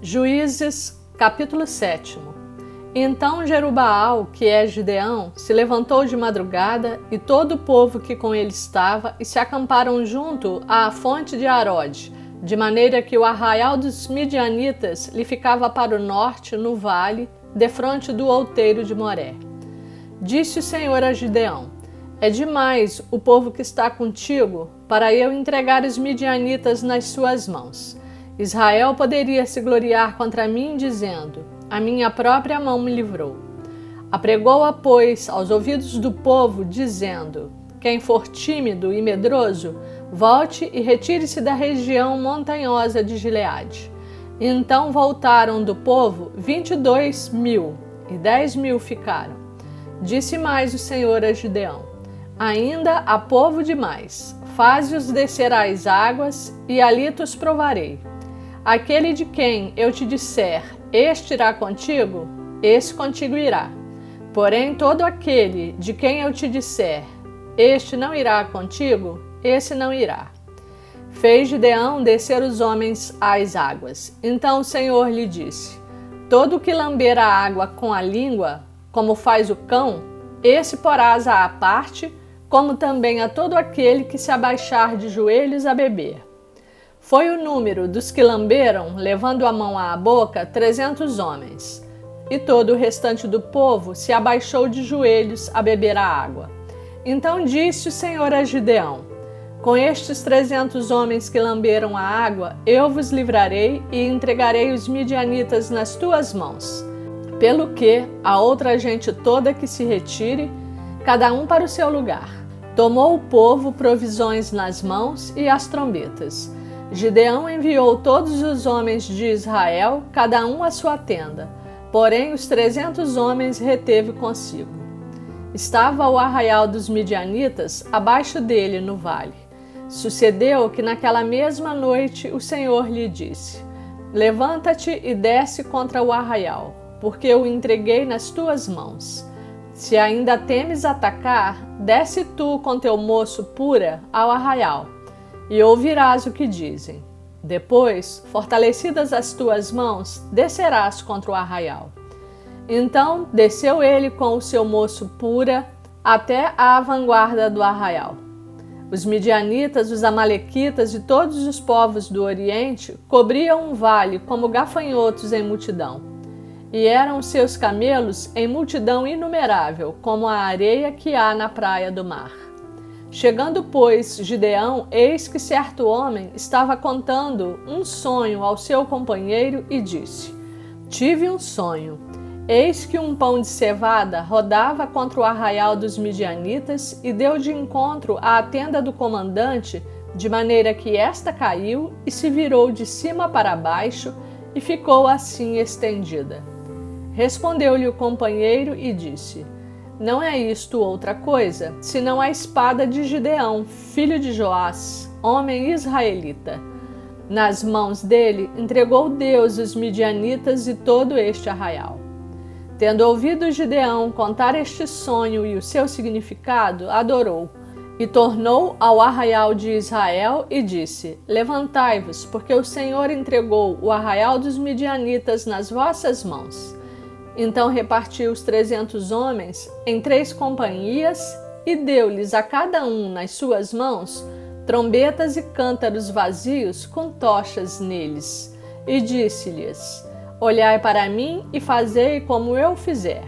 Juízes, capítulo 7. Então Jerubaal, que é Gideão, se levantou de madrugada, e todo o povo que com ele estava, e se acamparam junto à fonte de Arode, de maneira que o arraial dos midianitas lhe ficava para o norte, no vale, defronte do outeiro de Moré. Disse o Senhor a Gideão: é demais o povo que está contigo, para eu entregar os midianitas nas suas mãos. Israel poderia se gloriar contra mim, dizendo: a minha própria mão me livrou. Apregou-a, pois, aos ouvidos do povo, dizendo: quem for tímido e medroso, volte e retire-se da região montanhosa de Gileade. Então voltaram do povo 22.000, e 10.000 ficaram. Disse mais o Senhor a Gideão: ainda há povo demais, faze-os descer às águas, e ali te provarei. Aquele de quem eu te disser, este irá contigo, esse contigo irá. Porém, todo aquele de quem eu te disser, este não irá contigo, esse não irá. Fez Gideão descer os homens às águas. Então o Senhor lhe disse: todo que lamber a água com a língua, como faz o cão, esse porás à parte, como também a todo aquele que se abaixar de joelhos a beber. Foi o número dos que lamberam, levando a mão à boca, 300 homens. E todo o restante do povo se abaixou de joelhos a beber a água. Então disse o Senhor a Gideão: com estes 300 homens que lamberam a água, eu vos livrarei e entregarei os midianitas nas tuas mãos. Pelo que a outra gente toda que se retire, cada um para o seu lugar. Tomou o povo provisões nas mãos e as trombetas. Gideão enviou todos os homens de Israel, cada um à sua tenda, porém os 300 homens reteve consigo. Estava o arraial dos midianitas abaixo dele no vale. Sucedeu que naquela mesma noite o Senhor lhe disse: levanta-te e desce contra o arraial, porque eu o entreguei nas tuas mãos. Se ainda temes atacar, desce tu com teu moço Pura ao arraial, e ouvirás o que dizem. Depois, fortalecidas as tuas mãos, descerás contra o arraial. Então desceu ele com o seu moço Pura até à vanguarda do arraial. Os midianitas, os amalequitas e todos os povos do Oriente cobriam um vale como gafanhotos em multidão. E eram seus camelos em multidão inumerável, como a areia que há na praia do mar. Chegando, pois, Gideão, eis que certo homem estava contando um sonho ao seu companheiro e disse: tive um sonho. Eis que um pão de cevada rodava contra o arraial dos midianitas e deu de encontro à tenda do comandante, de maneira que esta caiu e se virou de cima para baixo e ficou assim estendida. Respondeu-lhe o companheiro e disse: não é isto outra coisa, senão a espada de Gideão, filho de Joás, homem israelita. Nas mãos dele entregou Deus os midianitas e todo este arraial. Tendo ouvido Gideão contar este sonho e o seu significado, adorou, e tornou ao arraial de Israel e disse: levantai-vos, porque o Senhor entregou o arraial dos midianitas nas vossas mãos. Então repartiu os 300 homens em 3 companhias e deu-lhes a cada um nas suas mãos trombetas e cântaros vazios com tochas neles. E disse-lhes: olhai para mim e fazei como eu fizer.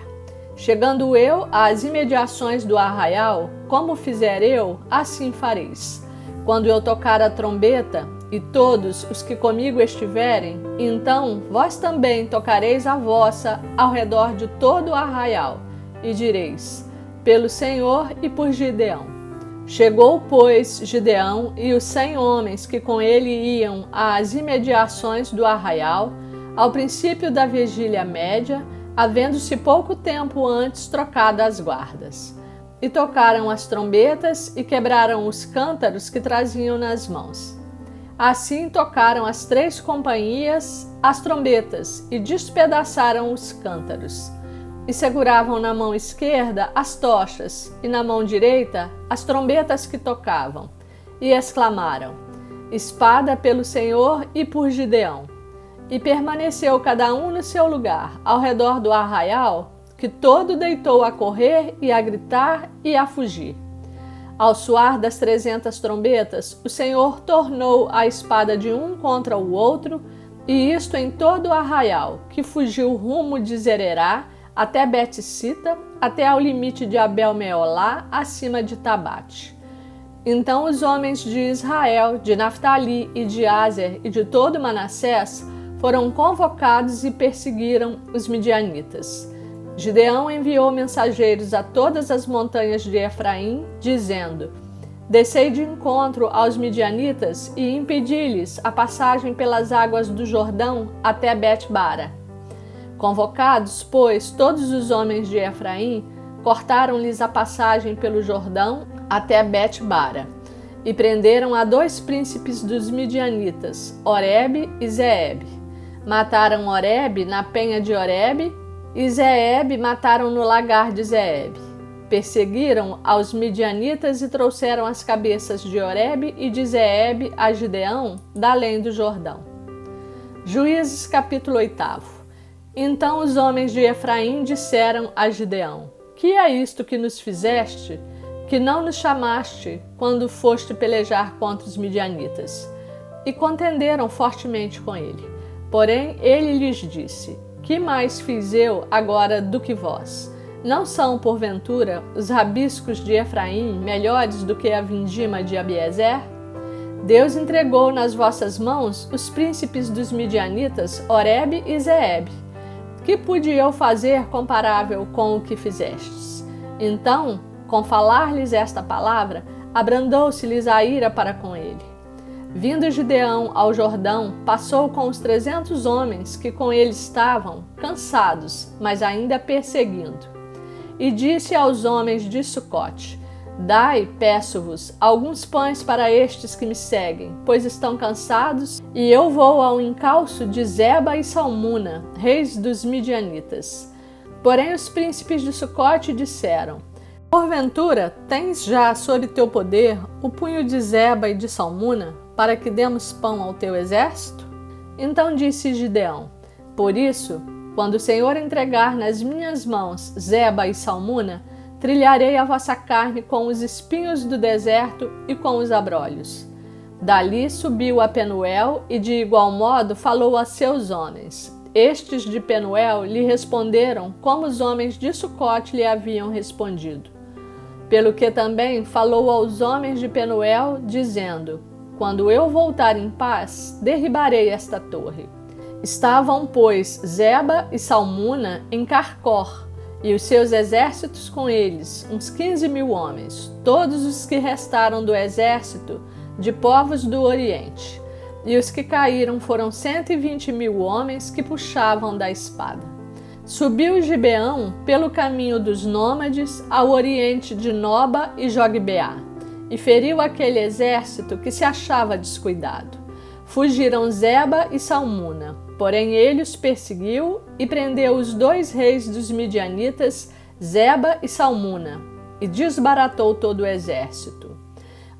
Chegando eu às imediações do arraial, como fizer eu, assim fareis. Quando eu tocar a trombeta, e todos os que comigo estiverem, então vós também tocareis a vossa ao redor de todo o arraial, e direis: pelo Senhor e por Gideão. Chegou, pois, Gideão e os 100 homens que com ele iam às imediações do arraial, ao princípio da vigília média, havendo-se pouco tempo antes trocado as guardas. E tocaram as trombetas e quebraram os cântaros que traziam nas mãos. Assim tocaram as 3 companhias as trombetas e despedaçaram os cântaros. E seguravam na mão esquerda as tochas e na mão direita as trombetas que tocavam. E exclamaram: espada pelo Senhor e por Gideão. E permaneceu cada um no seu lugar, ao redor do arraial, que todo deitou a correr e a gritar e a fugir. Ao soar das 300 trombetas, o Senhor tornou a espada de um contra o outro, e isto em todo o arraial, que fugiu rumo de Zererá até Bet-sita, até ao limite de Abel-meolá, acima de Tabate. Então os homens de Israel, de Naftali e de Aser e de todo Manassés foram convocados e perseguiram os midianitas. Gideão enviou mensageiros a todas as montanhas de Efraim, dizendo: Descei de encontro aos midianitas e impedi-lhes a passagem pelas águas do Jordão até Bet-bara. Convocados, pois, todos os homens de Efraim, cortaram-lhes a passagem pelo Jordão até Bet-bara, e prenderam a 2 príncipes dos midianitas, Oreb e Zeeb. Mataram Oreb na penha de Oreb, e Zeeb mataram no lagar de Zeeb. Perseguiram aos midianitas e trouxeram as cabeças de Oreb e de Zeeb a Gideão, da além do Jordão. Juízes capítulo 8. Então os homens de Efraim disseram a Gideão: Que é isto que nos fizeste, que não nos chamaste quando foste pelejar contra os midianitas? E contenderam fortemente com ele. Porém ele lhes disse: Que mais fiz eu agora do que vós? Não são, porventura, os rabiscos de Efraim melhores do que a vindima de Abiezer? Deus entregou nas vossas mãos os príncipes dos midianitas, Oreb e Zeeb. Que pude eu fazer comparável com o que fizestes? Então, com falar-lhes esta palavra, abrandou-se-lhes a ira para com ele. Vindo Gideão ao Jordão, passou com os 300 homens que com ele estavam, cansados, mas ainda perseguindo. E disse aos homens de Sucote: Dai, peço-vos, alguns pães para estes que me seguem, pois estão cansados, e eu vou ao encalço de Zeba e Salmuna, reis dos midianitas. Porém os príncipes de Sucote disseram: Porventura, tens já sob teu poder o punho de Zeba e de Salmuna, para que demos pão ao teu exército? Então disse Gideão: Por isso, quando o Senhor entregar nas minhas mãos Zeba e Salmuna, trilharei a vossa carne com os espinhos do deserto e com os abrolhos. Dali subiu a Penuel e de igual modo falou a seus homens. Estes de Penuel lhe responderam como os homens de Sucote lhe haviam respondido. Pelo que também falou aos homens de Penuel, dizendo: Quando eu voltar em paz, derribarei esta torre. Estavam, pois, Zeba e Salmuna em Carcor, e os seus exércitos com eles, uns 15.000 homens, todos os que restaram do exército de povos do Oriente. E os que caíram foram 120.000 homens que puxavam da espada. Subiu Gibeão pelo caminho dos nômades ao oriente de Noba e Jogbeá, e feriu aquele exército que se achava descuidado. Fugiram Zeba e Salmuna, porém ele os perseguiu e prendeu os 2 reis dos midianitas, Zeba e Salmuna, e desbaratou todo o exército.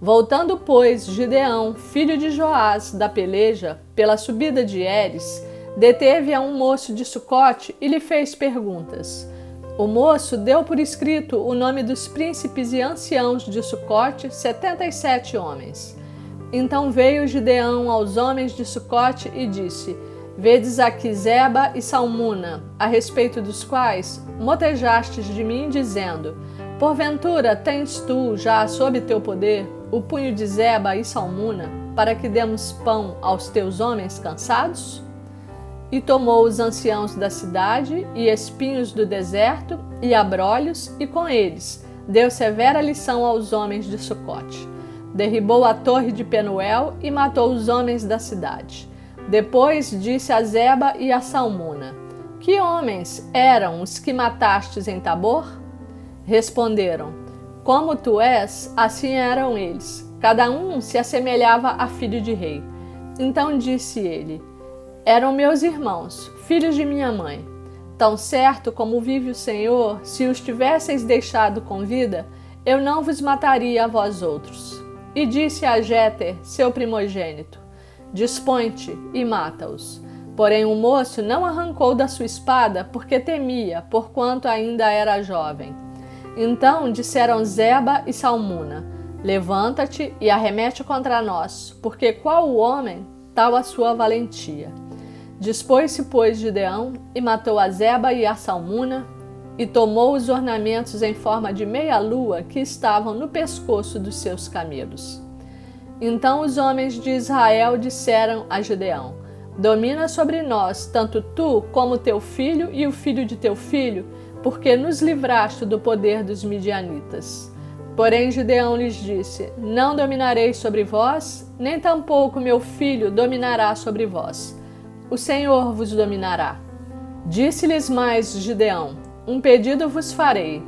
Voltando, pois, Gideão, filho de Joás, da peleja, pela subida de Eres, deteve a um moço de Sucote e lhe fez perguntas. O moço deu por escrito o nome dos príncipes e anciãos de Sucote, 77 homens. Então veio Gideão aos homens de Sucote e disse: Vedes aqui Zeba e Salmuna, a respeito dos quais motejastes de mim, dizendo: Porventura tens tu já sob teu poder o punho de Zeba e Salmuna, para que demos pão aos teus homens cansados? E tomou os anciãos da cidade e espinhos do deserto e abrolhos, e com eles deu severa lição aos homens de Sucote. Derribou a torre de Penuel e matou os homens da cidade. Depois disse a Zeba e a Salmuna: Que homens eram os que matastes em Tabor? Responderam: Como tu és, assim eram eles. Cada um se assemelhava a filho de rei. Então disse ele: Eram meus irmãos, filhos de minha mãe. Tão certo como vive o Senhor, se os tivesseis deixado com vida, eu não vos mataria a vós outros. E disse a Jéter, seu primogênito: Dispõe-te e mata-os. Porém o moço não arrancou da sua espada, porque temia, porquanto ainda era jovem. Então disseram Zeba e Salmuna: levanta-te e arremete contra nós, porque qual o homem, tal a sua valentia. Dispôs-se, pois, Gideão, e matou a Zeba e a Salmuna, e tomou os ornamentos em forma de meia-lua que estavam no pescoço dos seus camelos. Então os homens de Israel disseram a Gideão: domina sobre nós, tanto tu como teu filho e o filho de teu filho, porque nos livraste do poder dos midianitas. Porém Gideão lhes disse: não dominarei sobre vós, nem tampouco meu filho dominará sobre vós. O Senhor vos dominará. Disse-lhes mais Gideão: um pedido vos farei.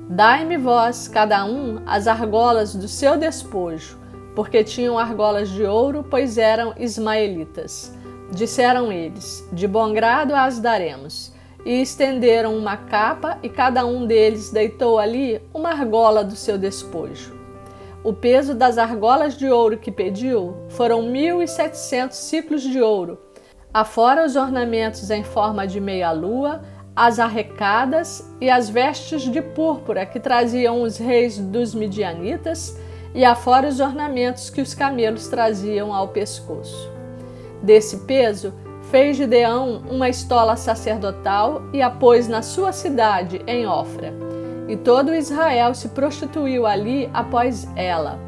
Dai-me vós, cada um, as argolas do seu despojo, porque tinham argolas de ouro, pois eram ismaelitas. Disseram eles: de bom grado as daremos. E estenderam uma capa, e cada um deles deitou ali uma argola do seu despojo. O peso das argolas de ouro que pediu foram 1.700 siclos de ouro, afora os ornamentos em forma de meia-lua, as arrecadas e as vestes de púrpura que traziam os reis dos midianitas, e afora os ornamentos que os camelos traziam ao pescoço. Desse peso, fez Gideão uma estola sacerdotal e a pôs na sua cidade, em Ofra. E todo Israel se prostituiu ali após ela.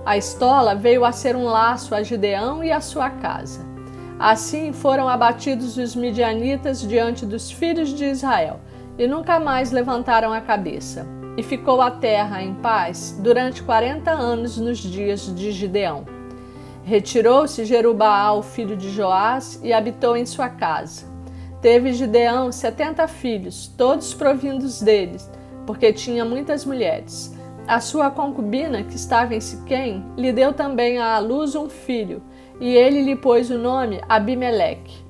A estola veio a ser um laço a Gideão e a sua casa. Assim foram abatidos os midianitas diante dos filhos de Israel, e nunca mais levantaram a cabeça. E ficou a terra em paz durante 40 anos nos dias de Gideão. Retirou-se Jerubaal, filho de Joás, e habitou em sua casa. Teve Gideão 70 filhos, todos provindos deles, porque tinha muitas mulheres. A sua concubina, que estava em Siquém, lhe deu também à luz um filho, e ele lhe pôs o nome Abimeleque.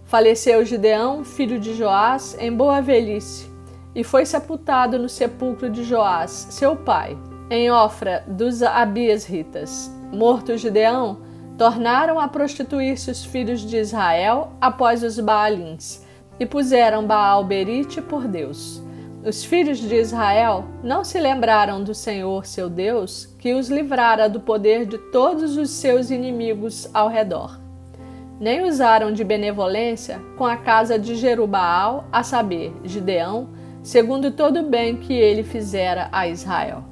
Faleceu Gideão, filho de Joás, em boa velhice, e foi sepultado no sepulcro de Joás, seu pai, em Ofra dos Abiesritas. Morto Gideão, tornaram a prostituir-se os filhos de Israel após os Baalins, e puseram Baal-Berite por Deus. Os filhos de Israel não se lembraram do Senhor seu Deus, que os livrara do poder de todos os seus inimigos ao redor. Nem usaram de benevolência com a casa de Jerubaal, a saber, Gideão, segundo todo o bem que ele fizera a Israel.